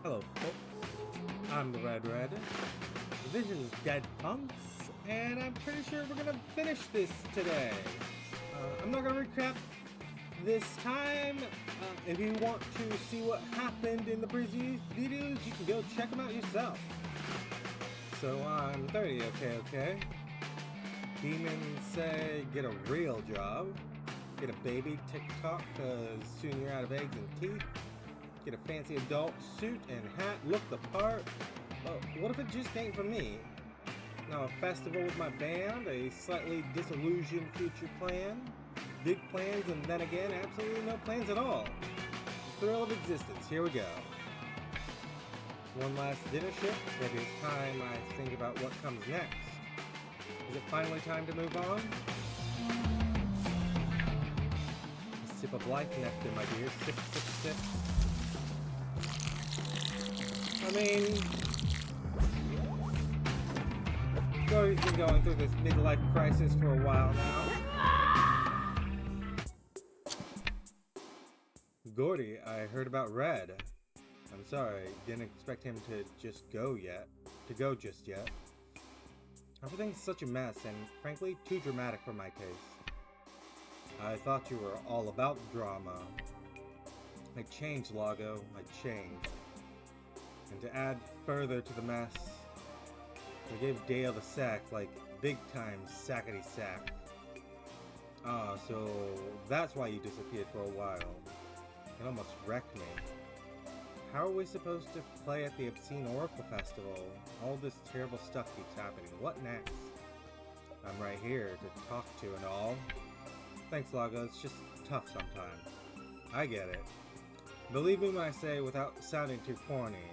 Hello, folks. I'm the Red. This is Dead Punks, and I'm pretty sure we're gonna finish this today. I'm not gonna recap this time. If you want to see what happened in the previous videos, you can go check them out yourself. So I'm 30, okay. Demons say get a real job. Get a baby TikTok, cause soon you're out of eggs and teeth. Get a fancy adult suit and hat, look the part. Well, what if it just ain't for me? Now a festival with my band, a slightly disillusioned future plan, big plans, and then again, absolutely no plans at all. The thrill of existence, here we go. One last dinner shift, maybe it's time I think about what comes next. Is it finally time to move on? A sip of life nectar, my dear, sip. I mean, Gordy's been going through this midlife crisis for a while now. Gordy, I heard about Red. I'm sorry, didn't expect him to go just yet. Everything's such a mess and frankly too dramatic for my taste. I thought you were all about drama. I changed, Lago, I changed. And to add further to the mess, I gave Dale the sack, like big time sackety sack. Ah, so that's why you disappeared for a while. It almost wrecked me. How are we supposed to play at the Obscene Oracle Festival? All this terrible stuff keeps happening. What next? I'm right here to talk to and all. Thanks, Lago. It's just tough sometimes. I get it. Believe me when I say, without sounding too corny,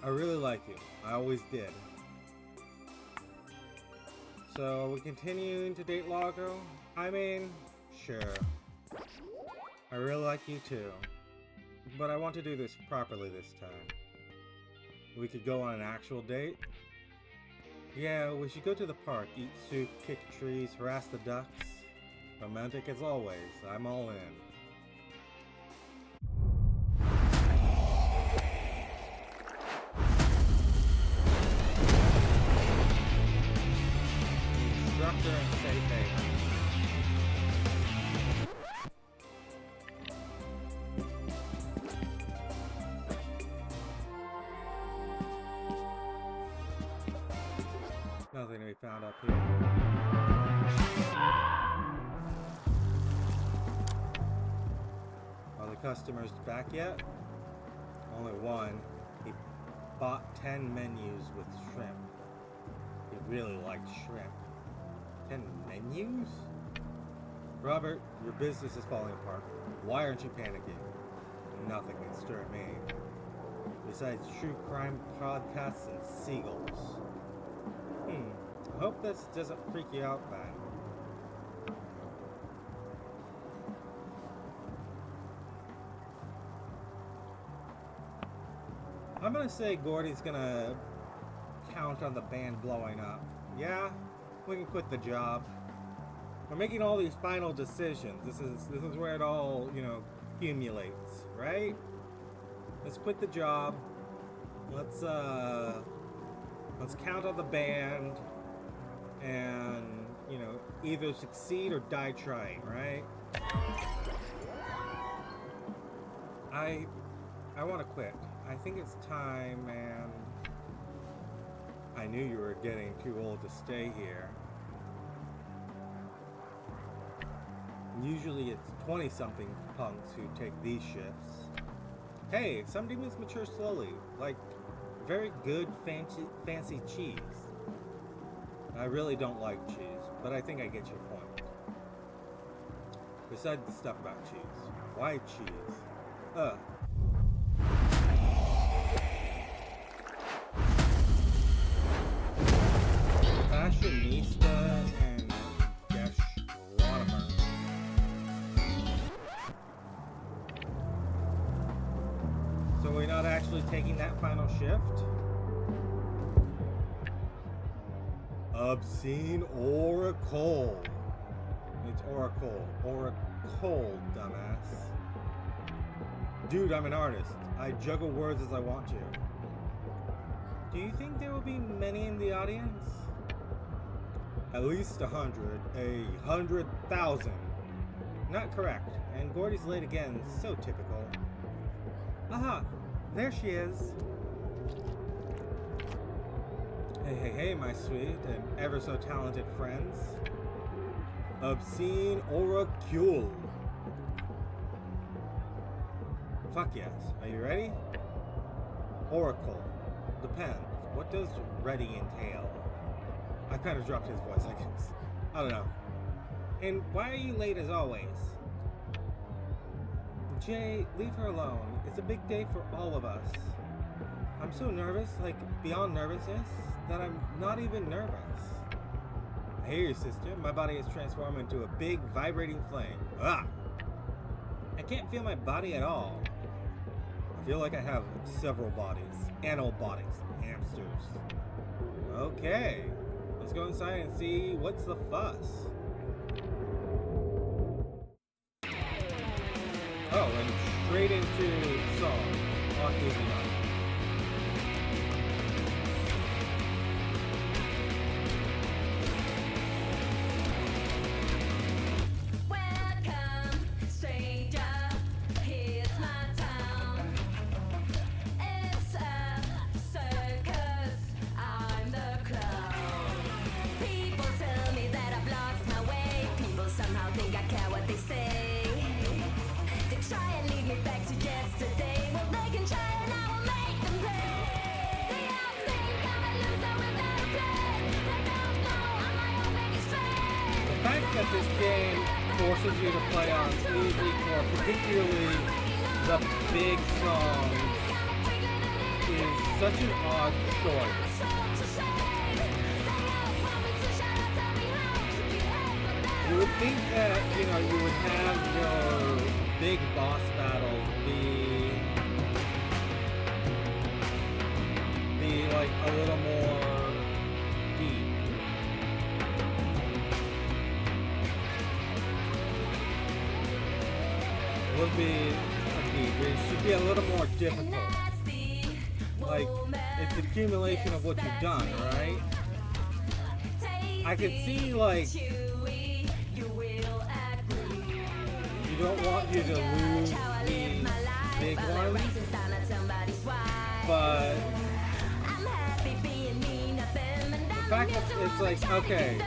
I really like you. I always did. So, are we continuing to date Lago? I mean, sure. I really like you too. But I want to do this properly this time. We could go on an actual date? Yeah, we should go to the park, eat soup, kick trees, harass the ducks. Romantic as always. I'm all in. Instructor and safe haven. Nothing to be found up here. Are the customers back yet? Only one. He bought 10 menus with shrimp. He really liked shrimp. 10 menus? Robert, your business is falling apart. Why aren't you panicking? Nothing can stir me. Besides true crime podcasts and seagulls. I hope this doesn't freak you out, man. I'm gonna say Gordy's gonna count on the band blowing up. Yeah, we can quit the job. We're making all these final decisions. This is where it all, accumulates, right? Let's quit the job. Let's count on the band and, either succeed or die trying, right? I want to quit. I think it's time, man. I knew you were getting too old to stay here. Usually it's 20-something punks who take these shifts. Hey, some demons mature slowly, like very good fancy cheese. I really don't like cheese, but I think I get your point. Besides the stuff about cheese, why cheese? Fashionista and gastronomer. So we're not actually taking that final shift? Obscene Oracle. It's Oracle. Oracle, dumbass. Dude, I'm an artist. I juggle words as I want to. Do you think there will be many in the audience? At least 100. 100,000. Not correct. And Gordy's late again. So typical. Aha! There she is. Hey, my sweet and ever so talented friends. Obscene Oracule. Fuck yes. Are you ready? Oracle. Depends. What does ready entail? I kind of dropped his voice, I guess. I don't know. And why are you late as always? Jay, leave her alone. It's a big day for all of us. I'm so nervous, like beyond nervousness, that I'm not even nervous. I hear you, sister. My body is transformed into a big vibrating flame. Ah! I can't feel my body at all. I feel like I have several bodies. Animal bodies. Hamsters. Okay. Let's go inside and see what's the fuss. Oh, and straight into song. On easy night. That this game forces you to play on easy for particularly the big songs is such an odd choice. You would think that, you would have your big boss battles be like a little more deep. Would be it should be a little more difficult. Like, it's accumulation of what you've done, right? I can see, like, you don't want you to lose these big ones, but the fact that it's like, okay,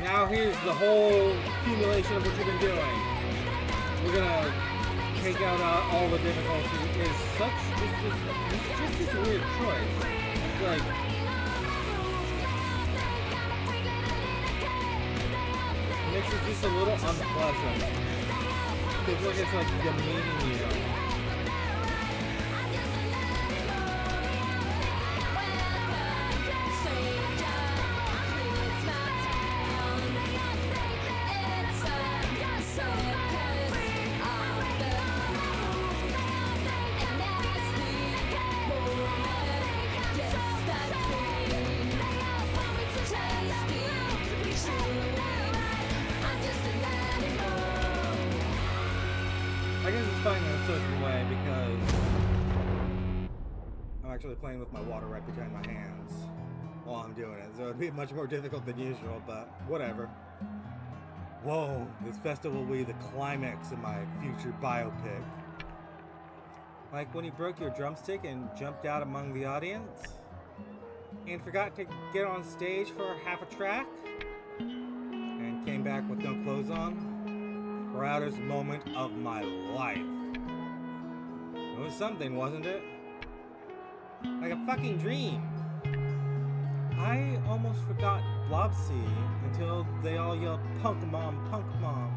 now here's the whole accumulation of what you've been doing. We're gonna take out all the difficulty is it's just a weird choice. It's like, makes it just a little unpleasant. Feels like it's like demeaning you. I guess it's fine in a certain way because I'm actually playing with my water right behind my hands while I'm doing it, so it'd be much more difficult than usual, but whatever. Whoa, this festival will be the climax of my future biopic. Like when you broke your drumstick and jumped out among the audience and forgot to get on stage for half a track and came back with no clothes on. Proudest moment of my life. It was something, wasn't it? Like a fucking dream. I almost forgot Blobsy until they all yelled, "Punk Mom, Punk Mom."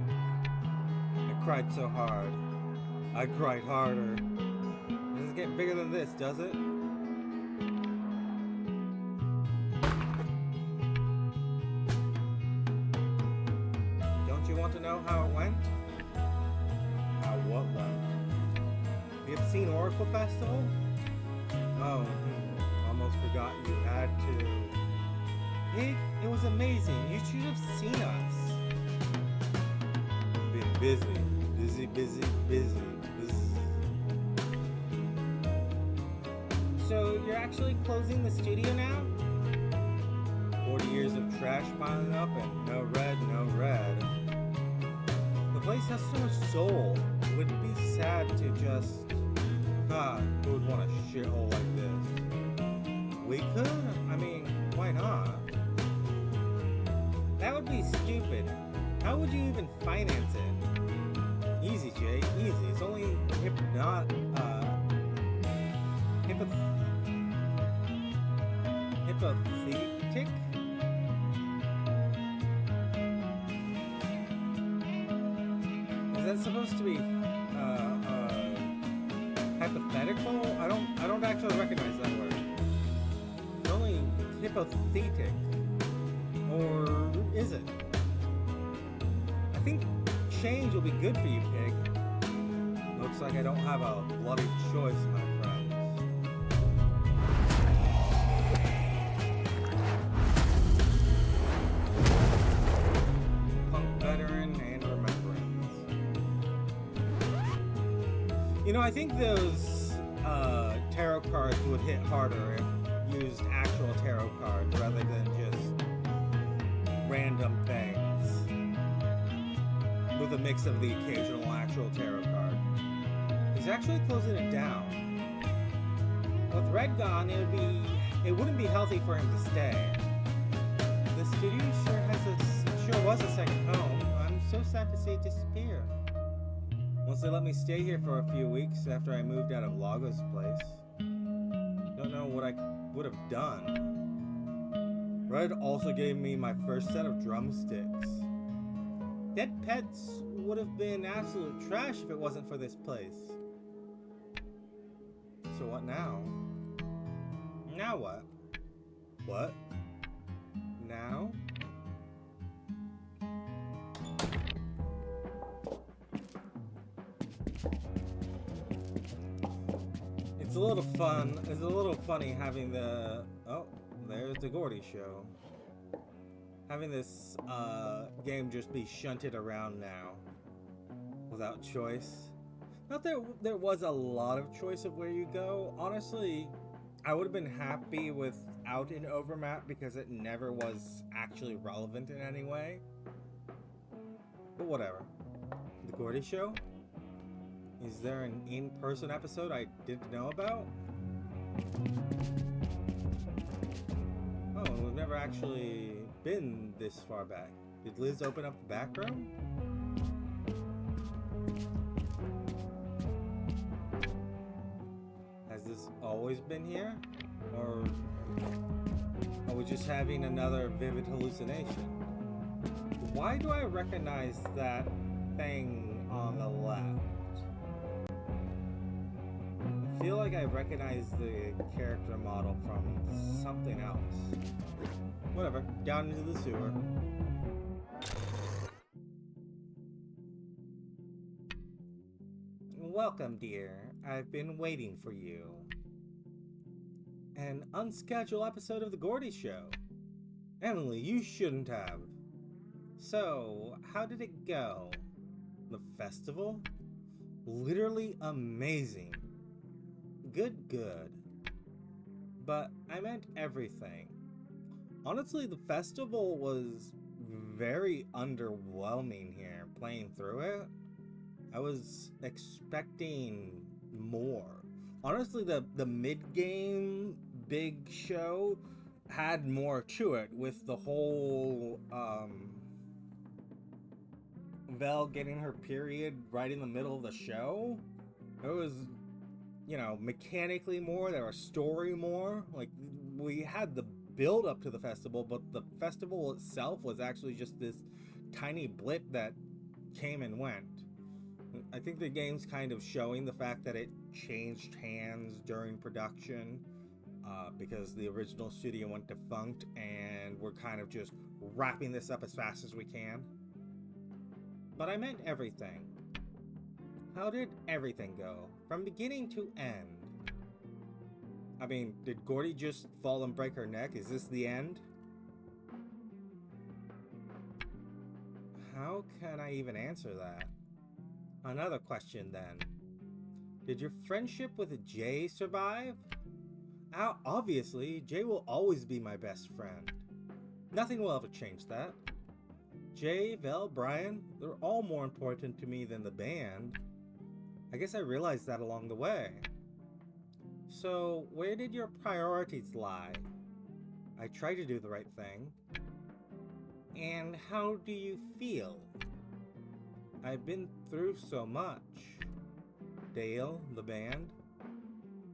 I cried so hard. I cried harder. Doesn't get bigger than this, does it? Don't you want to know how it went? How what went? The Obscene Oracle Festival? Oh, almost forgot you had to. It was amazing. You should have seen us. Been busy. So you're actually closing the studio now? 40 years of trash piling up and no red, no red. The place has so much soul. It would be sad to just... who would want a shithole like this? We could? I mean, why not? That would be stupid. How would you even finance it? Easy, Jay, easy. It's only hypnotic? Is that supposed to be hypothetical? I don't actually recognize that word. It's only hypothetic. Or is it? I think change will be good for you, pig. Looks like I don't have a bloody choice, my friends. Punk veteran and remembrance. You know, I think those tarot cards would hit harder if used actual tarot cards rather than just random things with a mix of the occasional actual tarot card. He's actually closing it down. With Red gone, it wouldn't be healthy for him to stay. The studio sure was a second home. I'm so sad to see it disappear. Once they let me stay here for a few weeks after I moved out of Lago's place, don't know what I would have done. Red also gave me my first set of drumsticks. Dead pets would have been absolute trash if it wasn't for this place. So what now? Now what? What? Now? It's a little funny having the... Oh, there's the Gordy show. Having this game just be shunted around now. Without choice. Not that there was a lot of choice of where you go. Honestly, I would have been happy without an overmap because it never was actually relevant in any way. But whatever. The Gordy show? Is there an in-person episode I didn't know about? Oh, we've never actually been this far back. Did Liz open up the back room? Has this always been here? Or are we just having another vivid hallucination? Why do I recognize that thing on the left? I feel like I recognize the character model from something else. Whatever, down into the sewer. Welcome, dear. I've been waiting for you. An unscheduled episode of The Gordy Show. Emily, you shouldn't have. So, how did it go? The festival? Literally amazing. Good. But I meant everything. Honestly, the festival was very underwhelming here, playing through it. I was expecting more. Honestly, the mid-game big show had more to it, with the whole Vel getting her period right in the middle of the show. It was, you know, mechanically more, there was story more. Like, we had the build up to the festival, but the festival itself was actually just this tiny blip that came and went. I think the game's kind of showing the fact that it changed hands during production, because the original studio went defunct, and we're kind of just wrapping this up as fast as we can. But I meant everything. How did everything go? From beginning to end? I mean, did Gordy just fall and break her neck? Is this the end? How can I even answer that? Another question then. Did your friendship with Jay survive? Obviously, Jay will always be my best friend. Nothing will ever change that. Jay, Vel, Brian, they're all more important to me than the band. I guess I realized that along the way. So, where did your priorities lie? I try to do the right thing. And how do you feel? I've been through so much. Dale, the band.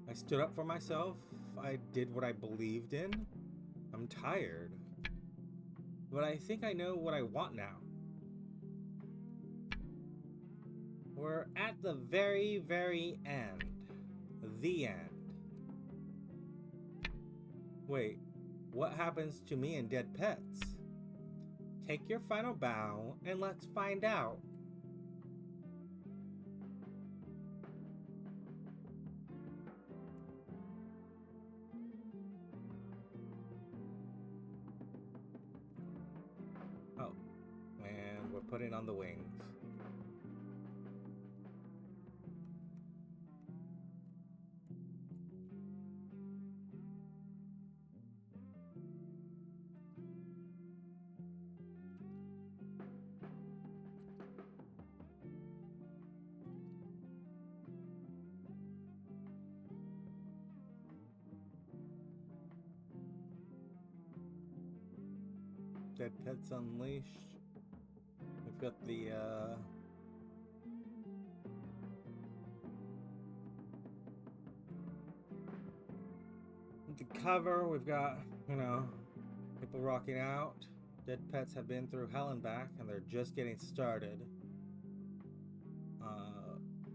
I stood up for myself. I did what I believed in. I'm tired. But I think I know what I want now. We're at the very, very end. The end. Wait, what happens to me and dead pets? Take your final bow and let's find out. Oh, and we're putting on the wings. Dead Pets Unleashed. We've got the cover. We've got, people rocking out. Dead Pets have been through hell and back, and they're just getting started.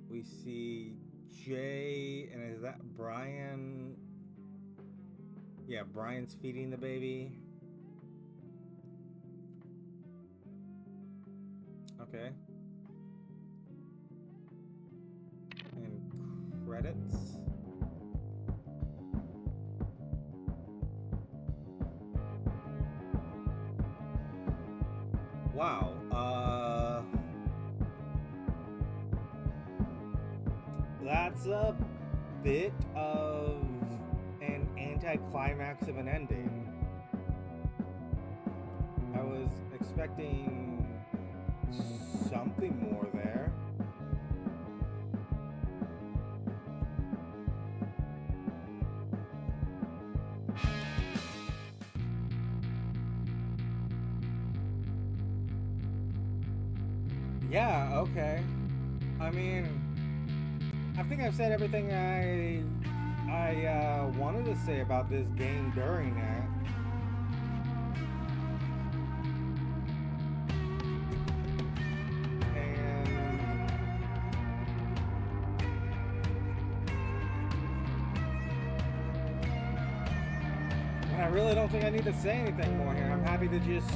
We see Jay, and is that Brian? Yeah, Brian's feeding the baby. Okay. And credits. Wow. That's a bit of an anticlimax of an ending. I was expecting something more there. Yeah, okay. I mean, I think I've said everything I wanted to say about this game during it. And I really don't think I need to say anything more here. I'm happy to just...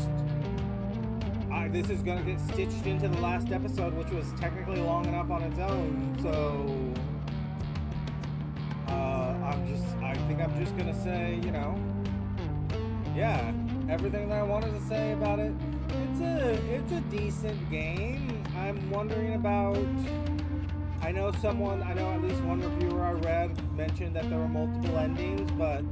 this is going to get stitched into the last episode, which was technically long enough on its own, so... I think I'm just going to say, yeah, everything that I wanted to say about it. It's a decent game. I'm wondering about... I know at least one reviewer I read mentioned that there were multiple endings, but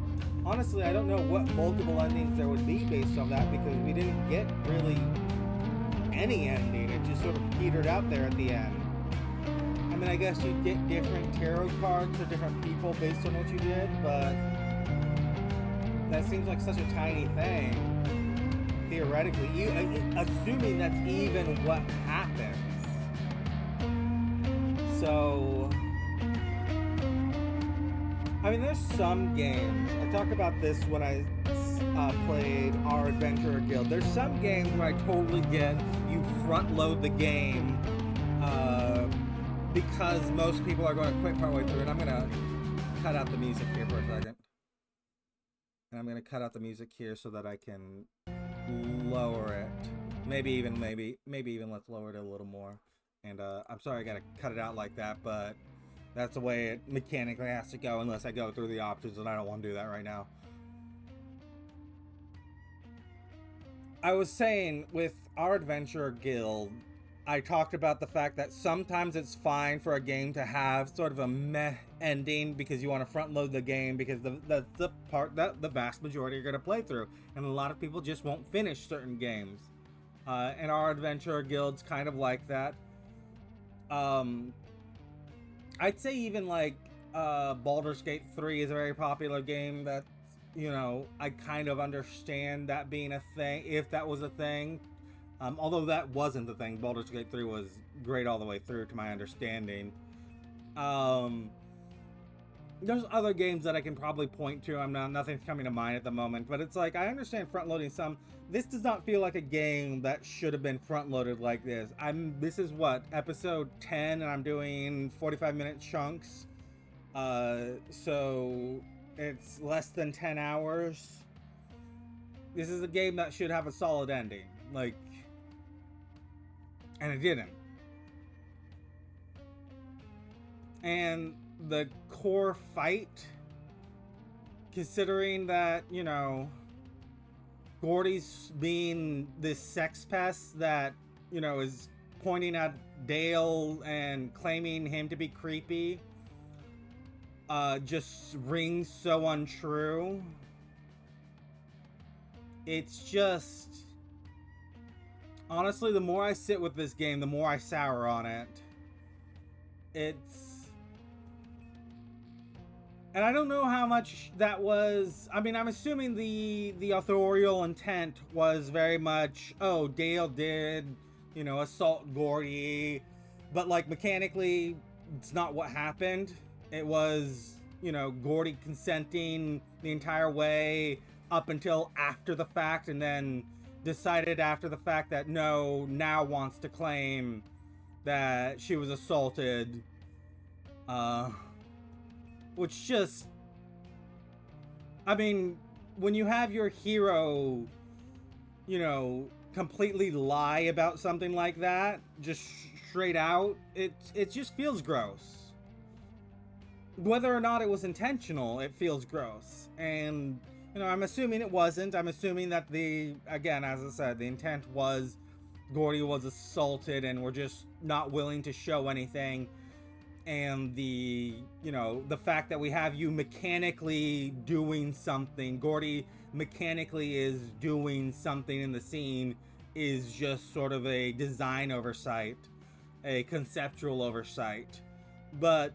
honestly, I don't know what multiple endings there would be based on that, because we didn't get really any ending. It just sort of petered out there at the end. I mean, I guess you'd get different tarot cards for different people based on what you did, but that seems like such a tiny thing, theoretically, assuming that's even what happens. So, I mean, there's some games, I talked about this when I played Our Adventurer Guild. There's some games where I totally get you front load the game because most people are going to quit partway through, and I'm going to cut out the music here for a second. And I'm going to cut out the music here so that I can lower it. Maybe even let's lower it a little more. And I'm sorry I got to cut it out like that, but that's the way it mechanically has to go unless I go through the options, and I don't want to do that right now. I was saying, with Our Adventurer Guild, I talked about the fact that sometimes it's fine for a game to have sort of a meh ending because you want to front load the game because the part that the vast majority are going to play through, and a lot of people just won't finish certain games. And our adventure guild's kind of like that. I'd say even like Baldur's Gate 3 is a very popular game that, I kind of understand that being a thing, if that was a thing. Although that wasn't the thing, Baldur's Gate 3 was great all the way through, to my understanding. There's other games that I can probably point to. Nothing's coming to mind at the moment, but it's like I understand front loading some. This does not feel like a game that should have been front loaded like this. This is what, episode 10, and I'm doing 45-minute chunks. So it's less than 10 hours. This is a game that should have a solid ending, and it didn't. And the core fight, considering that, Gordy's being this sex pest that, is pointing at Dale and claiming him to be creepy, just rings so untrue. It's just, honestly, the more I sit with this game, the more I sour on it. And I don't know how much that was. I mean, I'm assuming the authorial intent was very much, oh, Dale did, assault Gordy. But, mechanically, it's not what happened. It was, Gordy consenting the entire way up until after the fact, and then decided after the fact that no, now wants to claim that she was assaulted. Which just, I mean, when you have your hero, completely lie about something like that, just straight out, it just feels gross. Whether or not it was intentional, it feels gross. And, I'm assuming it wasn't. I'm assuming that again, as I said, the intent was Gordy was assaulted and we're just not willing to show anything. And the fact that we have you mechanically doing something, Gordy mechanically is doing something in the scene, is just sort of a design oversight, a conceptual oversight, but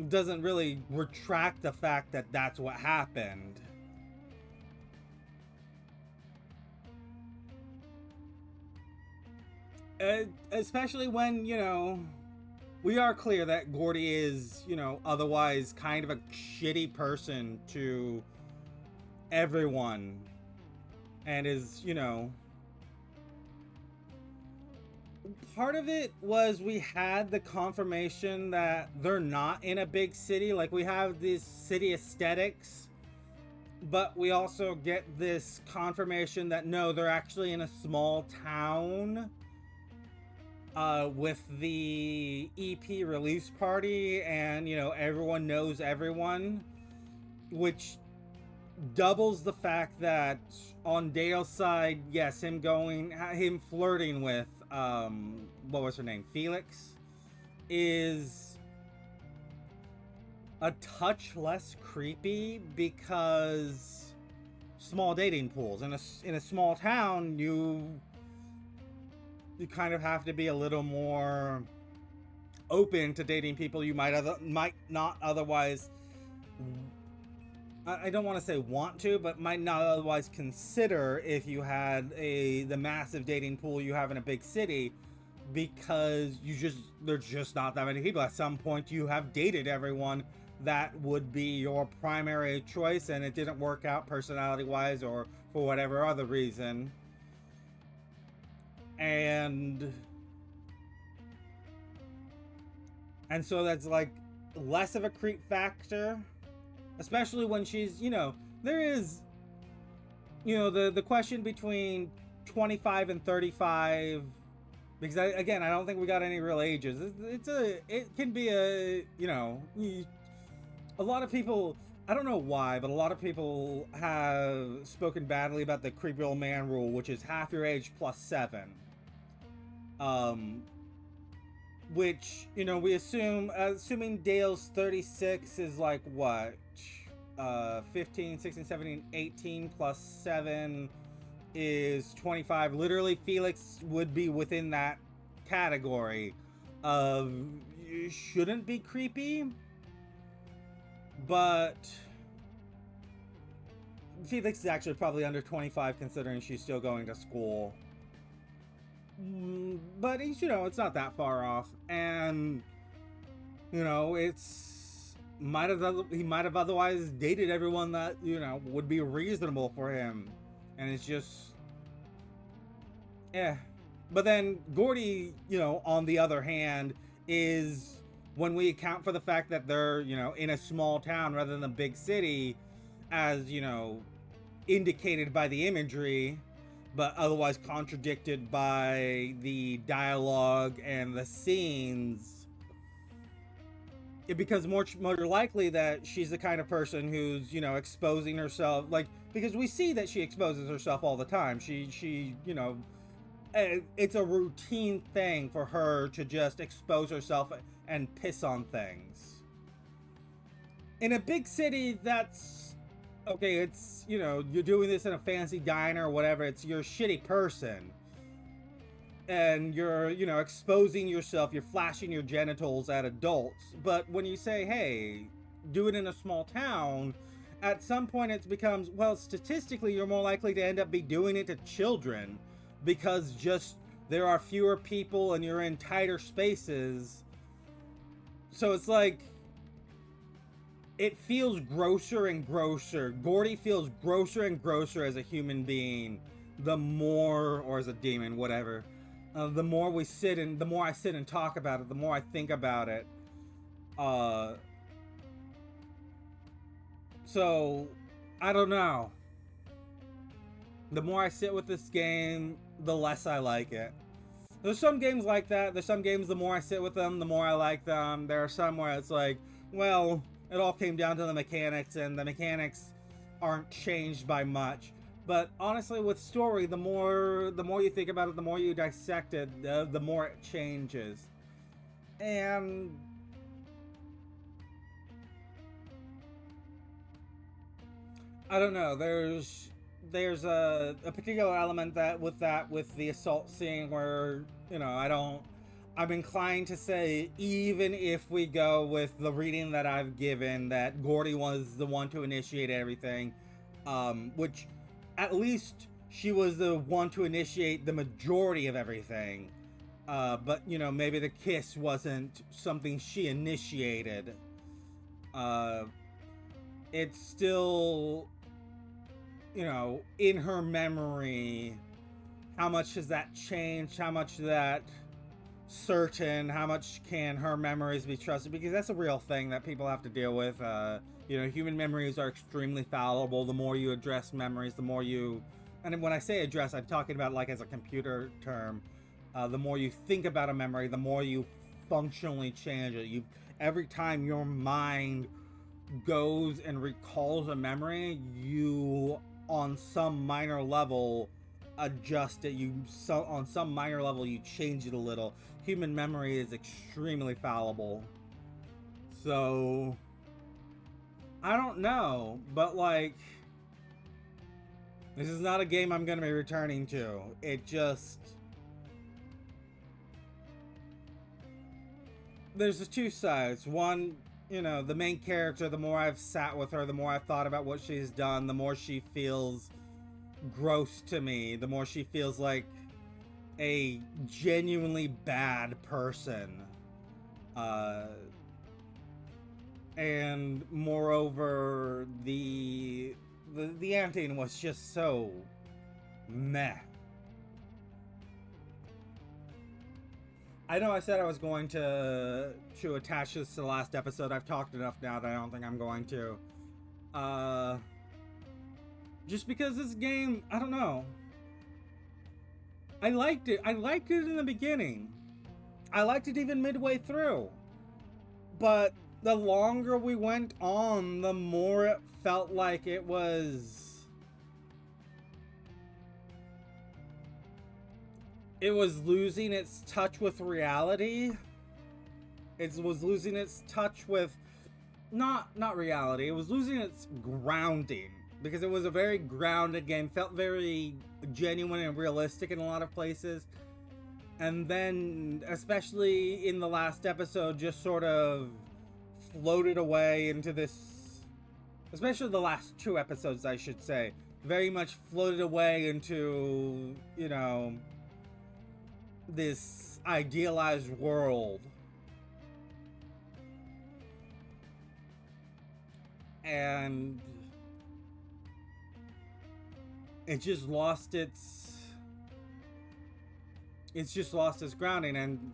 doesn't really retract the fact that that's what happened. Especially when, we are clear that Gordy is, otherwise kind of a shitty person to everyone. And is, part of it was we had the confirmation that they're not in a big city. We have these city aesthetics, but we also get this confirmation that no, they're actually in a small town. With the EP release party, and everyone knows everyone, which doubles the fact that on Dale's side, yes, him flirting with what was her name, Felix, is a touch less creepy because small dating pools in a small town, you kind of have to be a little more open to dating people you might not otherwise, I don't want to say want to, but might not otherwise consider if you had the massive dating pool you have in a big city, because there's just not that many people. At some point you have dated everyone that would be your primary choice, and it didn't work out personality wise or for whatever other reason. And so that's less of a creep factor, especially when she's, there is, the question between 25 and 35, because I don't think we got any real ages. It can be a lot of people, I don't know why, but a lot of people have spoken badly about the creepy old man rule, which is half your age plus 7. Um, which, you know, we assuming Dale's 36 is like what? 15, 16, 17, 18 plus 7 is 25. Literally, Felix would be within that category of shouldn't be creepy, but Felix is actually probably under 25 considering she's still going to school. But he's, you know, it's not that far off, and you know, he might have otherwise dated everyone that, you know, would be reasonable for him, and it's just, But then Gordy, you know, on the other hand, is, when we account for the fact that they're, you know, in a small town rather than a big city, as, you know, indicated by the imagery, but otherwise contradicted by the dialogue and the scenes, it becomes more likely that she's the kind of person who's, you know, exposing herself, like, because we see that she exposes herself all the time. She you know, it's a routine thing for her to just expose herself and piss on things. In a big city, that's okay. It's, you know, you're doing this in a fancy diner or whatever. You're a shitty person, and you're, you know, exposing yourself. You're flashing your genitals at adults. But when you say, hey, do it in a small town, at some point it becomes, well, statistically, you're more likely to end up be doing it to children, because just there are fewer people and you're in tighter spaces. So it's like, it feels grosser and grosser. Gordy feels grosser and grosser as a human being, the more, or as a demon, whatever. The more I sit and talk about it, the more I think about it. So, I don't know. The more I sit with this game, the less I like it. There's some games like that. There's some games, the more I sit with them, the more I like them. There are some where it's like, well, it all came down to the mechanics, and the mechanics aren't changed by much. But honestly, with story, the more you think about it, the more you dissect it, the more it changes. And I don't know. There's a particular element with the assault scene where, you know, I'm inclined to say, even if we go with the reading that I've given, that Gordy was the one to initiate everything, which at least she was the one to initiate the majority of everything. But, you know, maybe the kiss wasn't something she initiated. It's still, you know, in her memory, how much has that changed? How much is that certain? How much can her memories be trusted? Because that's a real thing that people have to deal with. You know, human memories are extremely fallible. The more you address memories, the more you... And when I say address, I'm talking about like as a computer term. The more you think about a memory, the more you functionally change it. Every time your mind goes and recalls a memory, you, on some minor level, adjust it. On some minor level, you change it a little. Human memory is extremely fallible. So, I don't know, but like, this is not a game I'm going to be returning to. It just... There's the two sides. One, you know, the main character, the more I've sat with her, the more I've thought about what she's done, the more she feels gross to me, the more she feels like a genuinely bad person. And moreover, the ending was just so meh. I know I said I was going to attach this to the last episode. I've talked enough now that I don't think I'm going to. Just because this game, I don't know. I liked it. I liked it in the beginning. I liked it even midway through. But the longer we went on, the more it felt like it was... it was losing its touch with reality. It was losing its touch with not reality. It was losing its grounding, because it was a very grounded game, felt very genuine and realistic in a lot of places. And then, especially in the last episode, just sort of floated away into this, especially the last two episodes, I should say, very much floated away into, you know, this idealized world. And it just lost its grounding. And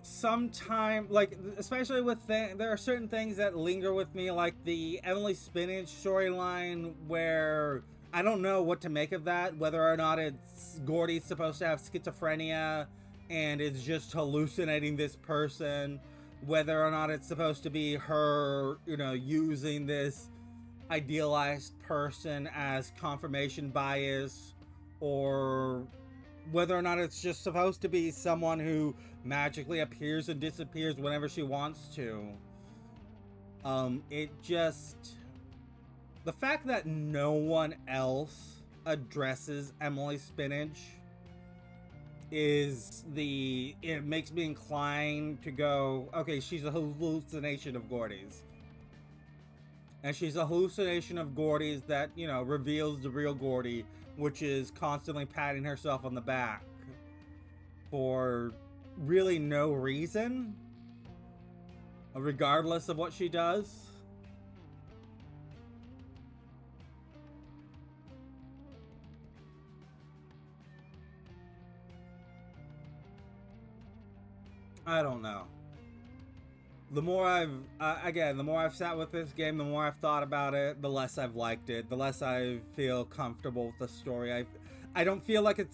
sometime, like, especially with there are certain things that linger with me, like the Emily Spinach storyline, where I don't know what to make of that, whether or not it's Gordy's supposed to have schizophrenia and is just hallucinating this person, whether or not it's supposed to be her, you know, using this idealized person as confirmation bias, or whether or not it's just supposed to be someone who magically appears and disappears whenever she wants to. It just... The fact that no one else addresses Emily Spinach it makes me inclined to go, okay, she's a hallucination of Gordy's. And she's a hallucination of Gordy's that, you know, reveals the real Gordy, which is constantly patting herself on the back for really no reason, regardless of what she does. I don't know. The more I've sat with this game, the more I've thought about it, the less I've liked it, the less I feel comfortable with the story. I don't feel like it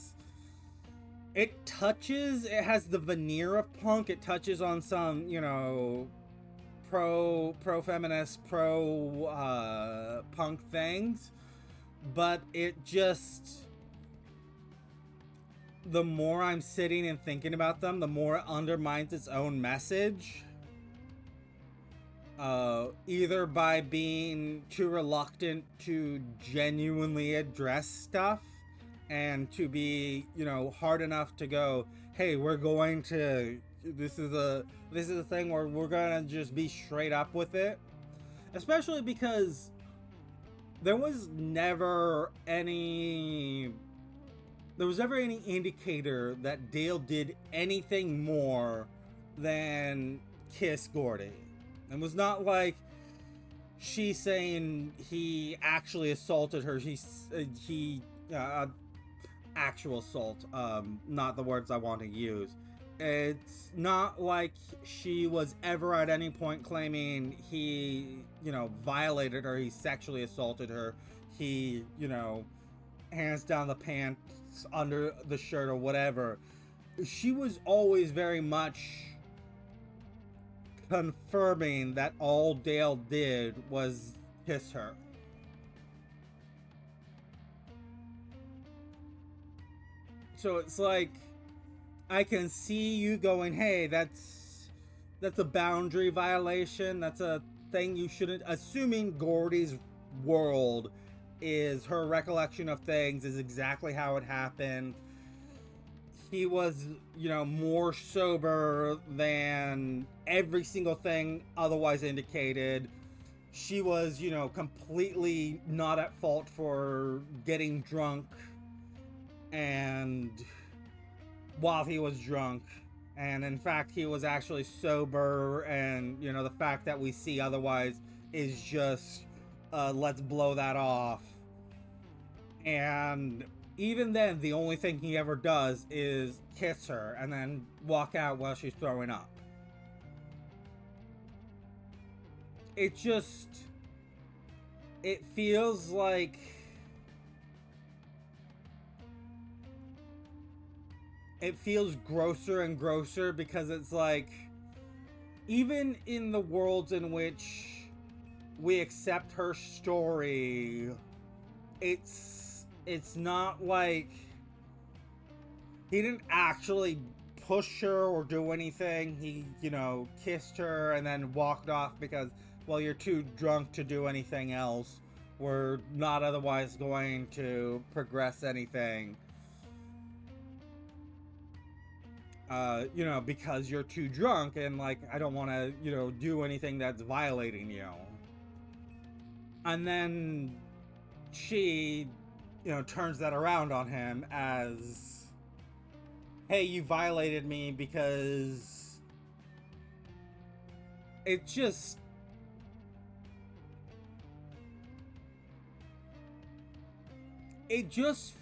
has the veneer of punk. It touches on some, you know, pro-feminist, punk things, but it just... The more I'm sitting and thinking about them, the more it undermines its own message. Either by being too reluctant to genuinely address stuff, and to be, you know, hard enough to go, hey, this is a thing where we're gonna just be straight up with it. Especially because there was never any indicator that Dale did anything more than kiss Gordy. It was not like she's saying he actually assaulted her. Actual assault, not the words I want to use. It's not like she was ever at any point claiming he, you know, violated her, he sexually assaulted her, he, you know, hands down the pants, under the shirt, or whatever. She was always very much confirming that all Dale did was kiss her. So it's like, I can see you going, hey, that's a boundary violation, that's a thing you shouldn't... Assuming Gordy's world is her recollection of things is exactly how it happened. He was, you know, more sober than every single thing otherwise indicated. She was, you know, completely not at fault for getting drunk, and while he was drunk, and in fact he was actually sober, and, you know, the fact that we see otherwise is just let's blow that off. And even then, the only thing he ever does is kiss her and then walk out while she's throwing up. It feels like it feels grosser and grosser, because it's like, even in the worlds in which we accept her story, it's not like he didn't actually push her or do anything. He, kissed her and then walked off because, well, you're too drunk to do anything else. We're not otherwise going to progress anything. Because you're too drunk and, like, I don't want to, do anything that's violating you. And then she, turns that around on him as, hey, you violated me because it just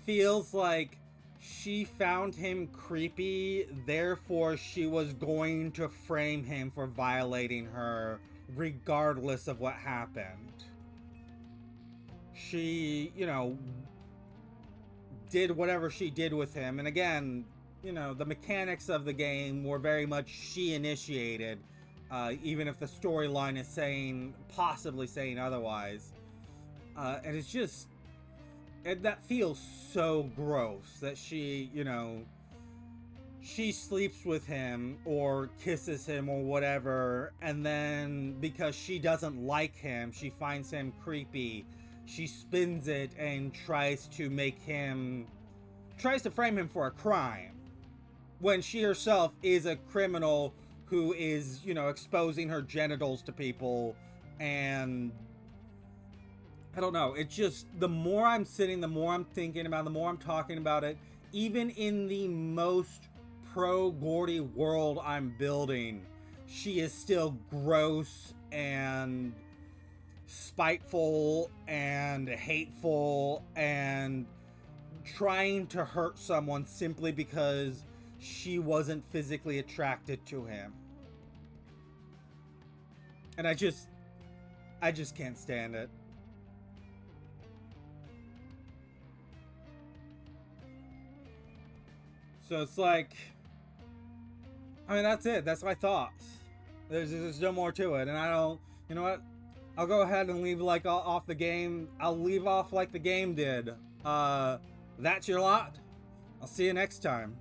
feels like she found him creepy, therefore she was going to frame him for violating her regardless of what happened. She, did whatever she did with him, and again, the mechanics of the game were very much she initiated, even if the storyline is possibly saying otherwise. And it's just, that feels so gross that she, she sleeps with him or kisses him or whatever, and then because she doesn't like him, she finds him creepy, she spins it and tries to frame him for a crime, when she herself is a criminal who is, exposing her genitals to people. And I don't know, it just, the more I'm sitting, the more I'm thinking about it, the more I'm talking about it, even in the most pro-Gordy world I'm building, she is still gross and spiteful and hateful and trying to hurt someone simply because she wasn't physically attracted to him. And I just can't stand it. So it's like, that's it. That's my thoughts. There's no more to it. And I don't, you know what? I'll go ahead and leave off the game. I'll leave off like the game did. That's your lot. I'll see you next time.